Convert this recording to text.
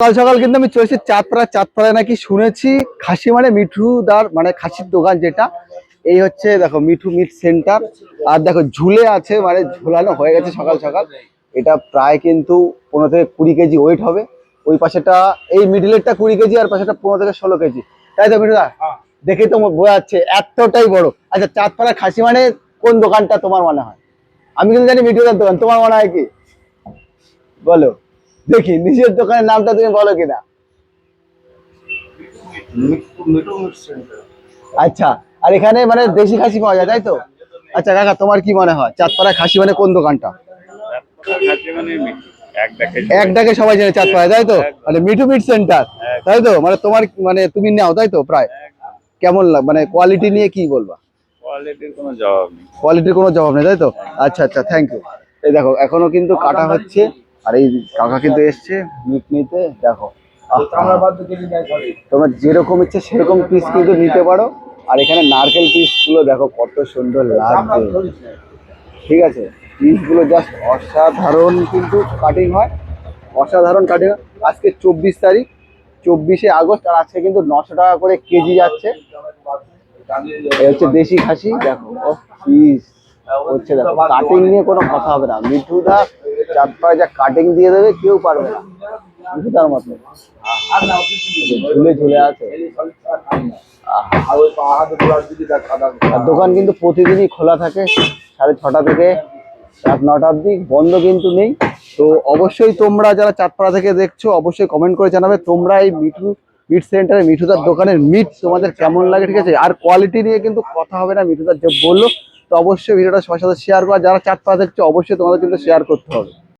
সকাল সকাল কিন্তু আমি চলেছি চাঁদপাড়ায় নাকি শুনেছি খাসি মানে মিঠুদার মানে খাসির দোকান যেটা এই হচ্ছে দেখো মিঠু মিট সেন্টার। আর দেখো ঝুলে আছে মানে ঝুলানো হয়ে গেছে সকাল সকাল। এটা প্রায় কিন্তু 15 থেকে 20 কেজি ওয়েট হবে। ওই পাশেটা এই মিডিলেরটা 20 কেজি আর পাশেটা 15 থেকে 16 কেজি। তাই তো মিঠুদা? দেখেই তো বোঝা যাচ্ছে এতটাই বড়। আচ্ছা চাঁদপাড়া খাসি মানে কোন দোকানটা তোমার মনে হয়? আমি কিন্তু জানি মিঠুদার দোকান, তোমার মনে হয় কি বলো দেখি, নিজের দোকানের নামটা তুমি বলো কিনা। আচ্ছা, আর এখানে মানে দেশি খাসি পাওয়া যায় তাই তো? আচ্ছা কাকা, তোমার কি মনে হয় চাঁদপাড়া খাসি মানে কোন দোকানটা? এক ডাকে সবাই জানে চাঁদপাড়া তাই তো, মানে মিঠু মিট সেন্টার তাই তো? মানে তোমার মানে তুমি নাও তাই তো প্রায়? কেমন মানে কোয়ালিটি নিয়ে কি বলবা? কোয়ালিটির কোনো জবাব নেই তাই তো? আচ্ছা আচ্ছা, থ্যাংক ইউ। এই দেখো এখনো কিন্তু কাটা হচ্ছে। আর এই কাকা কিন্তু এসছে মিট নিতে। দেখো তোমার যেরকম ইচ্ছে সেরকম পিস কিন্তু নিতে পারো। আর এখানে নারকেল পিস গুলো দেখো কত সুন্দর লাগছে। ঠিক আছে, পিস গুলো জাস্ট অসাধারণ কিন্তু কাটিং হয়, অসাধারণ কাটিং। আজকে 24 তারিখ, 24শে আগস্ট, আর আজকে কিন্তু 900 টাকা করে কেজি যাচ্ছে। এই হচ্ছে দেশি খাসি। দেখো ও পিস হচ্ছে, দেখো কাটিং নিয়ে কোনো কথা হবে না। মিঠুদা চাঁদপাড়ায় যা কাটিং দিয়ে দেবে কেউ পারবে না মিঠুদার মতো। ঝুলে ঝুলে আছে। আর দোকান কিন্তু প্রতিদিনই খোলা থাকে 6:30 থেকে রাত 9টা অবধি, বন্ধ কিন্তু নেই। তো অবশ্যই তোমরা যারা চাঁদপাড়া থেকে দেখছো অবশ্যই কমেন্ট করে জানাবে তোমরা এই মিঠু মিট সেন্টারে মিঠুদার দোকানের মিট তোমাদের কেমন লাগে। ঠিক আছে, আর কোয়ালিটি নিয়ে কিন্তু কথা হবে না, মিঠুদার যে বললো। তো অবশ্যই ভিডিওটা সবার সাথে শেয়ার করা, যারা চাঁদপাড়া দেখছো অবশ্যই তোমাদের কিন্তু শেয়ার করতে হবে।